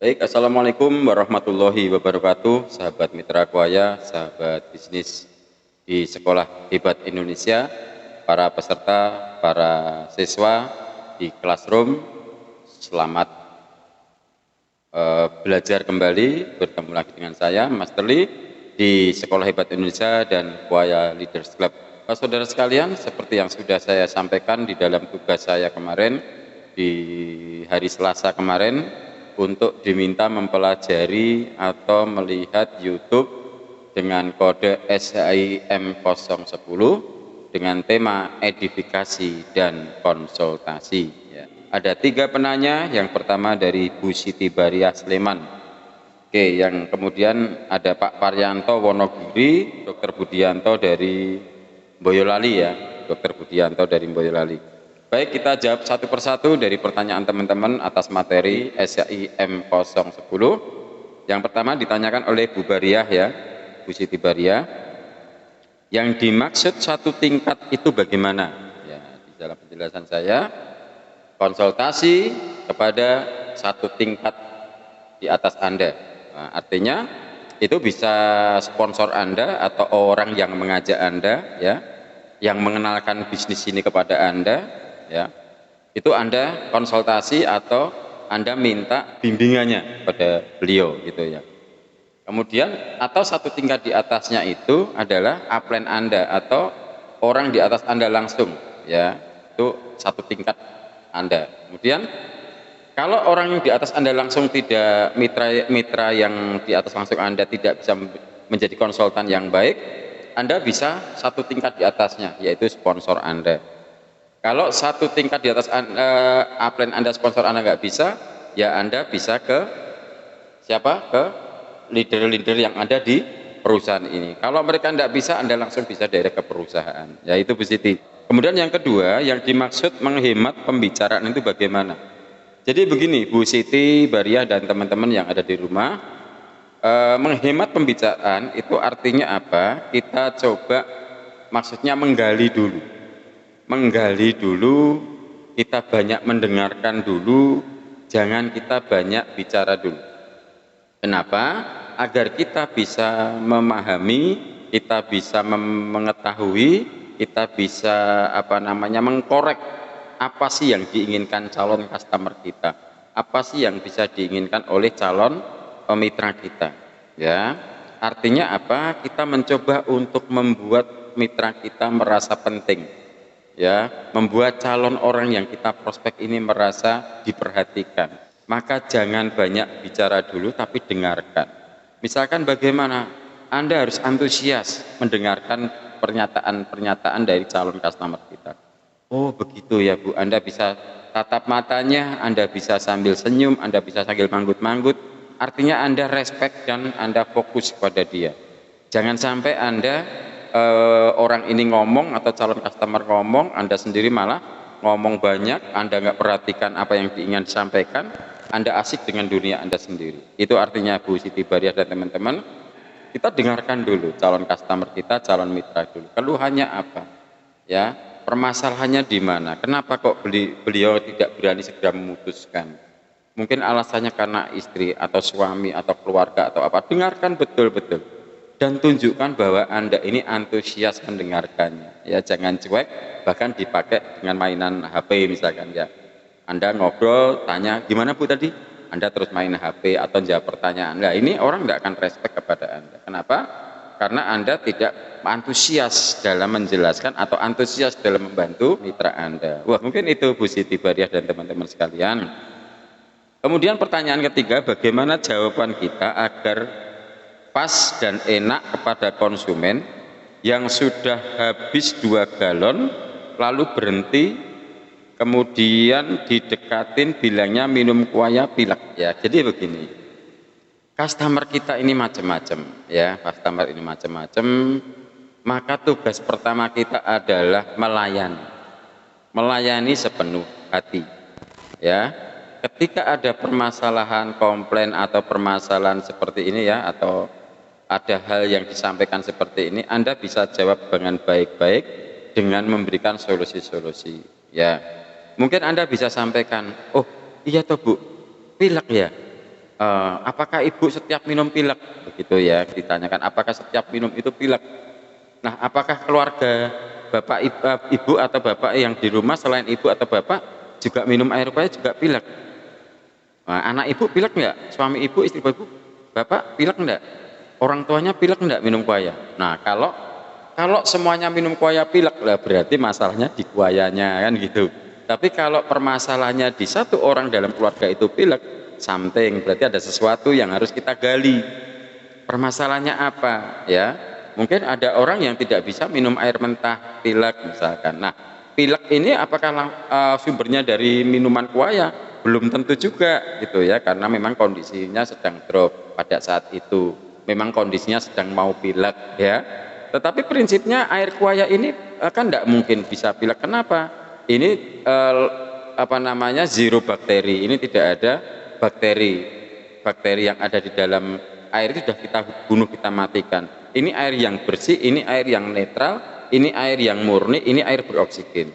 Baik, Assalamualaikum warahmatullahi wabarakatuh, sahabat mitra kuaya, sahabat bisnis di Sekolah Hebat Indonesia, para peserta, para siswa di classroom, selamat belajar kembali, bertemu lagi dengan saya, Mas Terli, di Sekolah Hebat Indonesia dan Kuaya Leaders Club. Saudara sekalian, seperti yang sudah saya sampaikan di dalam tugas saya kemarin, di hari Selasa kemarin, untuk diminta mempelajari atau melihat YouTube dengan kode SHIM 010 dengan tema edifikasi dan konsultasi. Ya. Ada 3 penanya, yang pertama dari Bu Siti Bariah Sleman. Oke, yang kemudian ada Pak Paryanto Wonogiri, Dr. Budianto dari Boyolali ya, Dr. Budianto dari Boyolali. Baik, kita jawab satu persatu dari pertanyaan teman-teman atas materi SHIM 010. Yang pertama ditanyakan oleh Bu Bariah ya, Bu Siti Bariah. Yang dimaksud satu tingkat itu bagaimana? Ya, di dalam penjelasan saya, konsultasi kepada satu tingkat di atas Anda. Nah, artinya itu bisa sponsor Anda atau orang yang mengajak Anda ya, yang mengenalkan bisnis ini kepada Anda ya, itu Anda konsultasi atau Anda minta bimbingannya pada beliau gitu ya. Kemudian atau satu tingkat di atasnya itu adalah upline Anda atau orang di atas Anda langsung ya, itu satu tingkat Anda. Kemudian kalau orang yang di atas Anda langsung tidak, mitra yang di atas langsung Anda tidak bisa menjadi konsultan yang baik, Anda bisa satu tingkat di atasnya, yaitu sponsor Anda. Kalau satu tingkat di atas upline Anda, sponsor Anda nggak bisa, ya Anda bisa ke siapa? Ke leader-leader yang ada di perusahaan ini. Kalau mereka tidak bisa, Anda langsung bisa direct ke perusahaan. Ya itu Bu Siti. Kemudian yang kedua, yang dimaksud menghemat pembicaraan itu bagaimana? Jadi begini Bu Siti, Bariah dan teman-teman yang ada di rumah, menghemat pembicaraan itu artinya apa? Kita coba maksudnya menggali dulu. Menggali dulu, kita banyak mendengarkan dulu, jangan kita banyak bicara dulu. Kenapa? Agar kita bisa memahami, kita bisa mengetahui, kita bisa mengkorek apa sih yang diinginkan calon customer kita, apa sih yang bisa diinginkan oleh calon mitra kita. Ya, artinya apa? Kita mencoba untuk membuat mitra kita merasa penting. Ya, membuat calon orang yang kita prospek ini merasa diperhatikan. Maka jangan banyak bicara dulu, tapi dengarkan. Misalkan bagaimana? Anda harus antusias mendengarkan pernyataan-pernyataan dari calon customer kita. Oh begitu ya Bu, Anda bisa tatap matanya, Anda bisa sambil senyum, Anda bisa sambil manggut-manggut. Artinya Anda respect dan Anda fokus pada dia. Jangan sampai Anda orang ini ngomong atau calon customer ngomong, Anda sendiri malah ngomong banyak, Anda nggak perhatikan apa yang ingin disampaikan, Anda asik dengan dunia Anda sendiri. Itu artinya Bu Siti Bariah dan teman-teman, kita dengarkan dulu calon customer kita, calon mitra dulu. Keluhannya apa? Ya, permasalahannya di mana? Kenapa kok beliau tidak berani segera memutuskan? Mungkin alasannya karena istri atau suami atau keluarga atau apa. Dengarkan betul-betul dan tunjukkan bahwa Anda ini antusias mendengarkannya. Ya, jangan cuek, bahkan dipakai dengan mainan HP misalkan ya. Anda ngobrol, tanya, gimana Bu tadi? Anda terus main HP atau jawab pertanyaan. Nah, ini orang tidak akan respect kepada Anda. Kenapa? Karena Anda tidak antusias dalam menjelaskan atau antusias dalam membantu mitra Anda. Wah, mungkin itu Bu Siti Bariah dan teman-teman sekalian. Kemudian pertanyaan ketiga, bagaimana jawaban kita agar pas dan enak kepada konsumen yang sudah habis 2 galon lalu berhenti, kemudian didekatin bilangnya minum kuaya pilek ya. Jadi begini, customer kita ini macam-macam ya, customer ini macam-macam, maka tugas pertama kita adalah melayani sepenuh hati ya. Ketika ada permasalahan, komplain atau permasalahan seperti ini ya, atau ada hal yang disampaikan seperti ini, Anda bisa jawab dengan baik-baik dengan memberikan solusi-solusi ya. Mungkin Anda bisa sampaikan, oh iya toh Bu, pilek ya, apakah ibu setiap minum pilek? Begitu ya, ditanyakan apakah setiap minum itu pilek. Nah, apakah keluarga bapak ibu atau bapak yang di rumah selain ibu atau bapak juga minum air kuaya juga pilek? Nah, anak ibu pilek enggak? Suami ibu, istri ibu, bapak pilek enggak? Orang tuanya pilek enggak minum kuaya? Nah, kalau semuanya minum kuaya pilek, lah berarti masalahnya di kuayanya kan gitu. Tapi kalau permasalahannya di satu orang dalam keluarga itu pilek, something, berarti ada sesuatu yang harus kita gali. Permasalahannya apa ya? Mungkin ada orang yang tidak bisa minum air mentah, pilek misalkan. Nah, pilek ini apakah sumbernya dari minuman kuaya? Belum tentu juga gitu ya, karena memang kondisinya sedang drop pada saat itu. Memang kondisinya sedang mau pilek ya. Tetapi prinsipnya air kuaya ini kan tidak mungkin bisa pilek. Kenapa? Ini apa namanya, zero bakteri. Ini tidak ada bakteri yang ada di dalam air itu sudah kita bunuh, kita matikan. Ini air yang bersih, ini air yang netral, ini air yang murni, ini air beroksigen.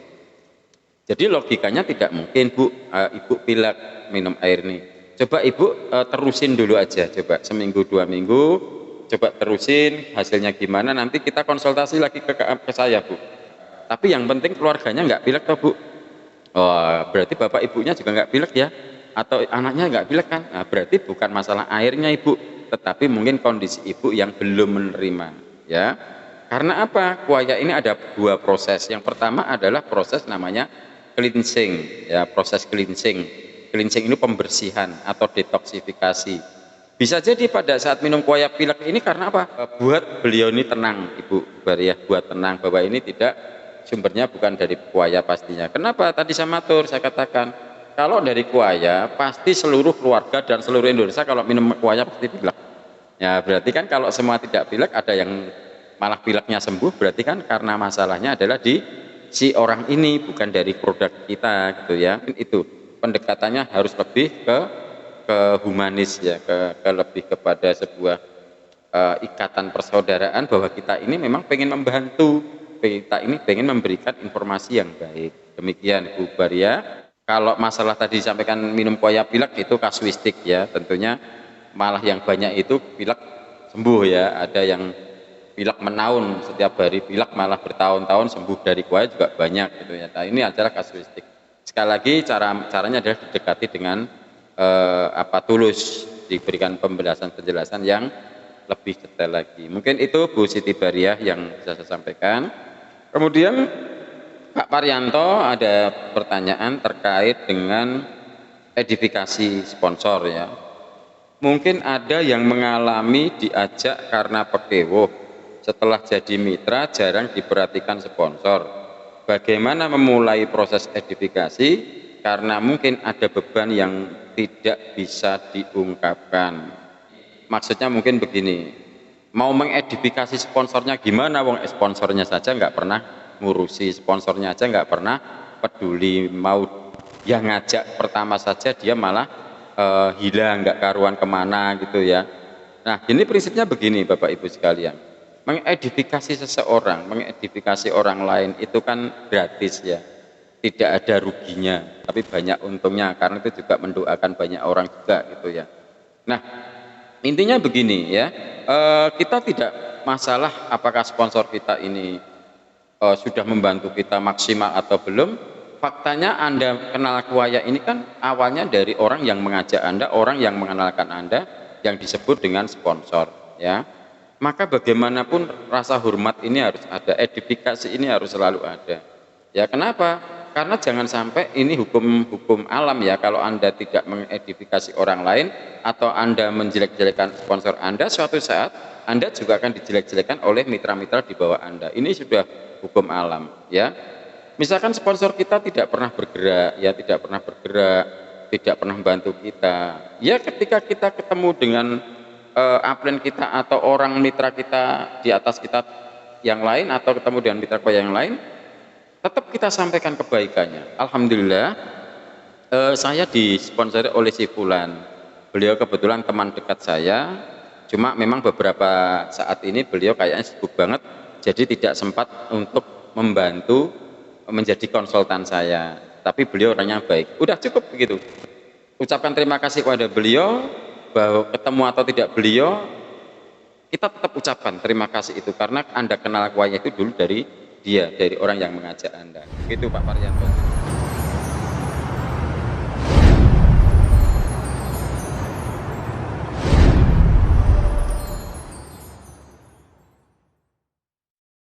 Jadi logikanya tidak mungkin Bu, ibu pilek minum air ini. Coba ibu terusin dulu aja, coba seminggu 2 minggu, coba terusin hasilnya gimana, nanti kita konsultasi lagi ke saya Bu. Tapi yang penting keluarganya nggak pilek toh Bu. Oh, berarti bapak ibunya juga nggak pilek ya, atau anaknya nggak pilek kan? Nah, berarti bukan masalah airnya ibu, tetapi mungkin kondisi ibu yang belum menerima ya. Karena apa? Kuaya ini ada 2 proses. Yang pertama adalah proses namanya cleansing ya, proses cleansing. Cleansing ini pembersihan atau detoksifikasi. Bisa jadi pada saat minum kuaya pilek ini karena apa? Buat beliau ini tenang, Ibu Bariah, buat tenang bahwa ini tidak, sumbernya bukan dari kuaya pastinya. Kenapa? Tadi saya matur, saya katakan kalau dari kuaya pasti seluruh keluarga dan seluruh Indonesia kalau minum kuaya pasti pilek. Ya berarti kan kalau semua tidak pilek, ada yang malah pileknya sembuh, berarti kan karena masalahnya adalah di si orang ini, bukan dari produk kita gitu ya. Itu pendekatannya harus lebih ke humanis ya, ke lebih kepada sebuah ikatan persaudaraan, bahwa kita ini memang pengen membantu, kita ini pengen memberikan informasi yang baik. Demikian Bu Baria. Kalau masalah tadi disampaikan minum kuaya pilek itu kasuistik ya, tentunya malah yang banyak itu pilek sembuh ya, ada yang pilek menaun, setiap hari pilek malah bertahun-tahun sembuh dari kuaya juga banyak gitu ya. Nah, ini adalah kasuistik. Sekali lagi caranya adalah didekati dengan tulus, diberikan penjelasan yang lebih detail lagi. Mungkin itu Bu Siti Bariah yang bisa saya sampaikan. Kemudian Pak Paryanto ada pertanyaan terkait dengan edifikasi sponsor ya. Mungkin ada yang mengalami diajak karena pekewuh, setelah jadi mitra jarang diperhatikan sponsor. Bagaimana memulai proses edifikasi karena mungkin ada beban yang tidak bisa diungkapkan. Maksudnya mungkin begini, mau mengedifikasi sponsornya gimana, wong sponsornya saja nggak pernah ngurusi, sponsornya aja nggak pernah peduli, mau yang ngajak pertama saja dia malah hilang, nggak karuan kemana gitu ya. Nah ini prinsipnya begini Bapak Ibu sekalian, mengedifikasi seseorang, mengedifikasi orang lain itu kan gratis ya, tidak ada ruginya, tapi banyak untungnya, karena itu juga mendoakan banyak orang juga gitu ya. Nah intinya begini ya, kita tidak masalah apakah sponsor kita ini sudah membantu kita maksimal atau belum. Faktanya Anda kenal kuaya ini kan awalnya dari orang yang mengajak Anda, orang yang mengenalkan Anda, yang disebut dengan sponsor ya. Maka bagaimanapun rasa hormat ini harus ada, edifikasi ini harus selalu ada ya. Kenapa? Karena jangan sampai ini hukum alam ya, kalau Anda tidak mengedifikasi orang lain atau Anda menjelek-jelekan sponsor Anda, suatu saat Anda juga akan dijelek-jelekan oleh mitra-mitra di bawah Anda. Ini sudah hukum alam ya. Misalkan sponsor kita tidak pernah bergerak ya, tidak pernah membantu kita ya, ketika kita ketemu dengan upline kita atau orang mitra kita di atas kita yang lain, atau ketemu dengan mitra kuaya yang lain, tetap kita sampaikan kebaikannya. Alhamdulillah saya disponsori oleh si Fulan, beliau kebetulan teman dekat saya, cuma memang beberapa saat ini beliau kayaknya sibuk banget, jadi tidak sempat untuk membantu menjadi konsultan saya, tapi beliau orangnya baik. Udah cukup begitu, ucapkan terima kasih kepada beliau, bahwa ketemu atau tidak beliau, kita tetap ucapkan terima kasih itu, karena Anda kenal kuahnya itu dulu dari dia, dari orang yang mengajak Anda. Itu Pak Parianto.